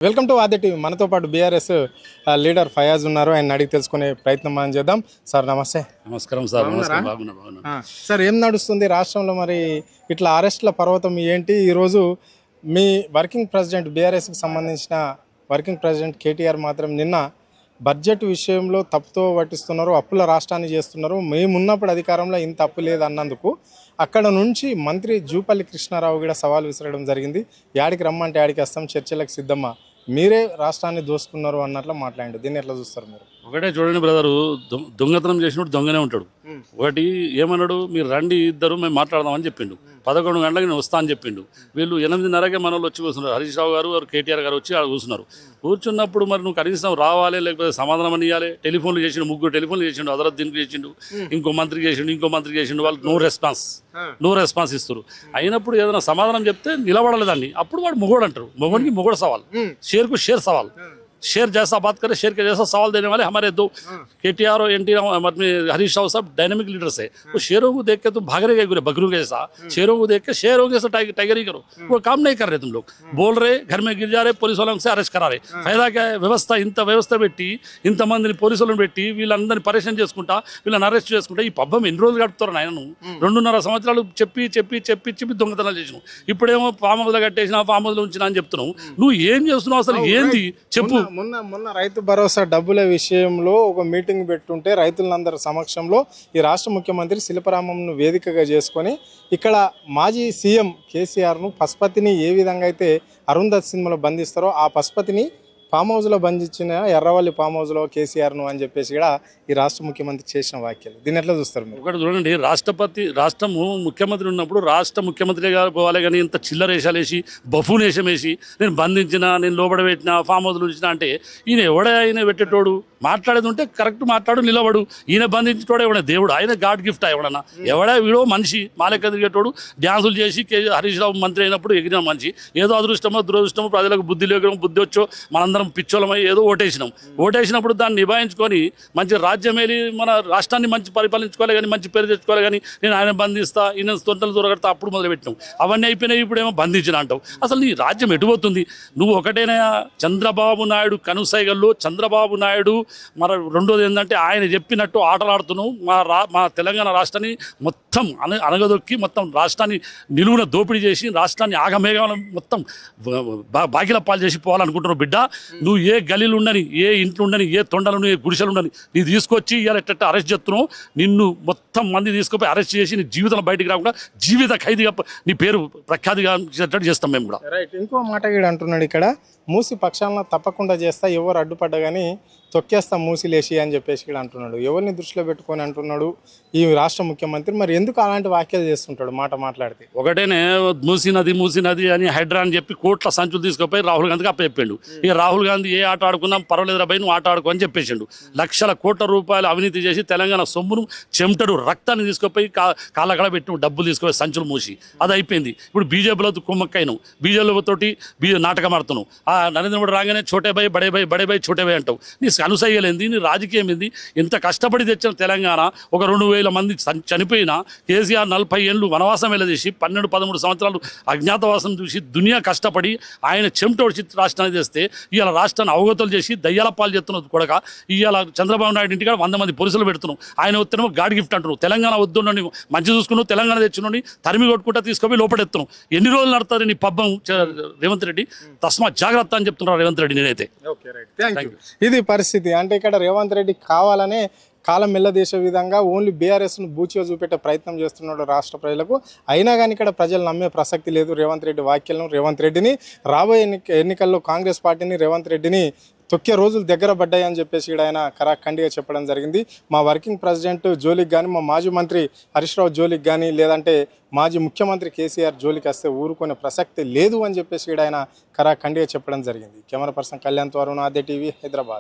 Welcome to Aadya TV. మనతో పాటు BRS leader Fayaz ఉన్నారు. ఆయన అడిగి తెలుసుకునే ప్రయత్నం మనం చేద్దాం. సార్ నమస్తే. నమస్కారం సార్. సార్ ఏం నడుస్తుంది రాష్ట్రంలో? మరి ఇట్లా అరెస్ట్ల పర్వతం ఏంటి? ఈరోజు మీ వర్కింగ్ ప్రెసిడెంట్ బీఆర్ఎస్కి సంబంధించిన వర్కింగ్ ప్రెసిడెంట్ కేటీఆర్ మాత్రం నిన్న బడ్జెట్ విషయంలో తప్పుతో పట్టిస్తున్నారు, అప్పుల రాష్ట్రాన్ని చేస్తున్నారు, మేమున్నప్పుడు అధికారంలో ఇంత అప్పు లేదు అన్నందుకు అక్కడ నుంచి మంత్రి జూపల్లి కృష్ణారావు కూడా సవాల్ విసరడం జరిగింది. యాడికి రమ్మంటే యాడికి వస్తాం, చర్చలకు సిద్ధమా, మీరే రాష్ట్రాన్ని దోసుకున్నారు అన్నట్లు మాట్లాడండి. దీన్ని ఎట్లా చూస్తారు మీరు? ఒకటే చూడండి బ్రదరు, దొంగతనం చేసినప్పుడు దొంగనే ఉంటాడు. ఒకటి ఏమన్నాడు, మీరు రండి ఇద్దరు మేము మాట్లాడదామని చెప్పిండు. 11 గంటలకు నేను వస్తా అని చెప్పిండు. వీళ్ళు 8:30కే మన వాళ్ళు వచ్చి కూర్చున్నారు. హరీష్ రావు గారు కేటీఆర్ గారు వచ్చి కూర్చున్నారు. కూర్చున్నప్పుడు మరి నువ్వు కనీసం రావాలి, లేకపోతే సమాధానం అని ఇవ్వాలి. టెలిఫోన్లు చేసిండు, 3 టెలిఫోన్లు చేసిండు. అదర్ దీనికి చేసిండు, ఇంకో మంత్రికి చేసిండు. వాళ్ళు నో రెస్పాన్స్ ఇస్తారు. అయినప్పుడు ఏదైనా సమాధానం చెప్తే నిలబడలేదండి. అప్పుడు వాడు మొగోడు అంటారు. మొగోడికి మొగోడు సవాల్, షేర్కు షేర్ సవాల్. शेर जैसा बात करे, शेर के जैसा सवाल देने वाले हमारे दो केटीआर और एनटी हरीश राव साहब डायनामिक लीडर्स है. वो शेरों को देख के तुम भाग रहे गए बकरों के जैसा. शेरों को देख के शेरों के जैसा टाइगर ही करो. वो काम नहीं कर रहे तुम लोग. बोल रहे, घर में गिर जा रहे, पुलिस वालों से अरेस्ट करा रहे. फायदा क्या है? వ్యవస్థ పెట్టి ఇంతమందిని పోలీసు వాళ్ళని పెట్టి వీళ్ళందరినీ పరేషన్ చేసుకుంటా, వీళ్ళని అరెస్ట్ చేసుకుంటా ఈ పబ్బం ఎన్ని రోజులు గడుపుతారు నాయనను? 2.5 సంవత్సరాలు చెప్పి దొంగతనాలు చేసినావు. ఇప్పుడేమో ఫామ్ హౌస్లో కట్టేసినా, ఫామ్ హౌస్లో ఉంచినా అని చెప్తున్నావు. నువ్వు ఏం చేస్తున్నావు అసలు? ఏంది చెప్పు. మొన్న రైతు భరోసా డబ్బుల విషయంలో ఒక మీటింగ్ పెట్టుంటే రైతులందరి సమక్షంలో ఈ రాష్ట్ర ముఖ్యమంత్రి శిల్పరామంను వేదికగా చేసుకొని ఇక్కడ మాజీ సీఎం కేసీఆర్ను పశుపతిని ఏ విధంగా అయితే అరుంధత్ సినిమాలో బంధిస్తారో ఆ పశుపతిని ఫామ్ హౌస్లో బంధించిన ఎర్రవల్లి ఫామ్ హౌస్లో కేసీఆర్ను అని చెప్పేసి కూడా ఈ రాష్ట్ర ముఖ్యమంత్రి చేసిన వ్యాఖ్యలు. దీన్ని ఎట్లా చూస్తారు మీరు? ఒకటి చూడండి, రాష్ట్రము ముఖ్యమంత్రి ఉన్నప్పుడు రాష్ట్ర ముఖ్యమంత్రిగా పోవాలి, కానీ ఇంత చిల్లర వేషాలు వేసి బఫూన్ వేషం వేసి నేను బంధించిన, నేను లోబడ పెట్టిన, ఫామ్ హౌస్లో ఉంచిన అంటే ఈయన పెట్టేటోడు? మాట్లాడేది ఉంటే కరెక్ట్ మాట్లాడు, నిలబడు. ఈయన బంధించేటోడు ఎవడ? దేవుడు. ఆయన గాడ్ గిఫ్ట్ ఎవడన్నా? వీడో మనిషి మాలెక్క తిరిగేటోడు. డ్యాన్సులు చేసి హరీష్ రావు మంత్రి అయినప్పుడు ఎగిరిన మనిషి. ఏదో అదృష్టమో దురదృష్టమో, ప్రజలకు బుద్ధి లేక బుద్ధి వచ్చో మనందరం పిచ్చోళమై ఏదో ఓటేసినప్పుడు దాన్ని నిభాయించుకొని మంచి రాజ్యమేలి మన రాష్ట్రాన్ని మంచి పరిపాలించుకోవాలి, కానీ మంచి పేరు తెచ్చుకోవాలి, కానీ నేను ఆయన బంధిస్తా, ఈయన తొంతలు దొరకడతా అప్పుడు మొదలుపెట్టినావు. అవన్నీ అయిపోయినాయి. ఇప్పుడేమో బంధించిన అంటావు. అసలు నీ రాజ్యం ఎటుపోతుంది? నువ్వు ఒకటేనా? చంద్రబాబు నాయుడు కనుసైగల్లో చంద్రబాబు నాయుడు మరి రెండోది ఏంటంటే ఆయన చెప్పినట్టు ఆటలాడుతున్నావు. మా తెలంగాణ రాష్ట్రాన్ని మొత్తం అనగదొక్కి మొత్తం రాష్ట్రాన్ని నిలువున దోపిడీ చేసి రాష్ట్రాన్ని ఆగమేఘాలను మొత్తం బాగిల పాలు చేసి పోవాలనుకుంటున్నావు బిడ్డ. నువ్వు ఏ గలీలు ఉండని, ఏ ఇంట్లో ఉండని, ఏ తొండలను, ఏ గుడిసెలు ఉండని నీ తీసుకొచ్చి ఇవాళ ఎట్ట అరెస్ట్ చేస్తున్నావు. నిన్ను మొత్తం మంది తీసుకుపోయి అరెస్ట్ చేసి నీ జీవితంలో బయటికి రాకుండా జీవిత ఖైదీగా నీ పేరు ప్రఖ్యాతిగా చేస్తాం మేము కూడా. రైట్. ఇంకో మాట కూడా అంటున్నాడు ఇక్కడ, మూసి పక్షాలను తప్పకుండా చేస్తా, ఎవరు అడ్డుపడ్డా కానీ తొక్కేస్తా మూసిలేసి అని చెప్పేసి కూడా అంటున్నాడు. ఎవరిని దృష్టిలో పెట్టుకొని అంటున్నాడు ఈ రాష్ట్ర ముఖ్యమంత్రి? మరి ఎందుకు అలాంటి వ్యాఖ్యలు చేస్తుంటాడు మాట్లాడితే? ఒకటేనే మూసీ నది అని హైడ్రా అని చెప్పి కోట్ల సంచులు తీసుకుపోయి రాహుల్ గాంధీకి అప్పచెప్పాడు. ఇక రాహుల్ గాంధీ ఏ ఆట ఆడుకున్నా పర్వాలేదు రాబాయి, నువ్వు ఆట ఆడుకో అని చెప్పేసిండు. లక్షల కోట్ల రూపాయలు అవినీతి చేసి తెలంగాణ సొమ్మును, చెమటడు, రక్తాన్ని తీసుకుపోయి కాళ్ళకడ పెట్టి డబ్బులు తీసుకుపోయి సంచులు మూసి అది అయిపోయింది. ఇప్పుడు బీజేపీలో కుమ్మక్కైనావు, బీజేపీలతోటి నాటకం ఆడుతున్నావు. నరేంద్ర మోడీ రాగానే చోటే భాయ్ బడే భాయ్ చోటే భాయ్ అంటావు. నీ అనుసయ్యలేంది, నీ రాజకీయం ఏంది? ఇంత కష్టపడి తెచ్చిన తెలంగాణ ఒక 2,000 మంది చనిపోయినా కేసీఆర్ 40 ఏళ్ళు వనవాసం వెళ్ళదీసి 12-13 సంవత్సరాలు అజ్ఞాతవాసం చూసి దునియా కష్టపడి ఆయన చెమటోడ్చి రాష్ట్రాన్ని తెస్తే ఇవాళ రాష్ట్రాన్ని అవగతులు చేసి దయ్యాల పాలు చేస్తున్నది కూడా. ఇవాళ చంద్రబాబు నాయుడు ఇంటికాడ 100 మంది పోలీసులు పెడుతున్నావు. ఆయన వస్తేనేమో గాడ్ గిఫ్ట్ అంటున్నావు. తెలంగాణ వద్దుండి మంచి చూసుకున్నావు, తెలంగాణ తెచ్చుని తరిమి కొట్టుకుంటా తీసుకొని లోపడెత్తున్నావు. ఎన్ని రోజులు నడతారు నీ పబ్బం రేవంత్ రెడ్డి? తస్మా జాగ్రత్త అని చెప్తున్నారు రేవంత్ రెడ్డి. నేనైతే ఇది పరిస్థితి. అంటే ఇక్కడ రేవంత్ రెడ్డి కావాలనే కాలం మెల్లదేశ విధంగా ఓన్లీ బీఆర్ఎస్ను బూచిగా చూపెట్టే ప్రయత్నం చేస్తున్నాడు రాష్ట్ర ప్రజలకు. అయినా కానీ ఇక్కడ ప్రజలు నమ్మే ప్రసక్తి లేదు రేవంత్ రెడ్డి వ్యాఖ్యలను. రేవంత్ రెడ్డిని రాబోయే ఎన్నికల్లో కాంగ్రెస్ పార్టీని రేవంత్ రెడ్డిని తొక్కే రోజులు దగ్గర పడ్డాయని చెప్పేసి ఇక్కడ ఆయన కరాఖండిగా చెప్పడం జరిగింది. మా వర్కింగ్ ప్రెసిడెంట్ జోలికి కానీ, మా మాజీ మంత్రి హరీష్ రావు జోలికి కానీ, లేదంటే మాజీ ముఖ్యమంత్రి కేసీఆర్ జోలికి వస్తే ఊరుకునే ప్రసక్తి లేదు అని చెప్పేసి ఇక్కడ ఆయన కరాఖండిగా చెప్పడం జరిగింది. కెమెరా పర్సన్ కళ్యాణ్ తో అరుణ్, ఆద్య టీవీ, హైదరాబాద్.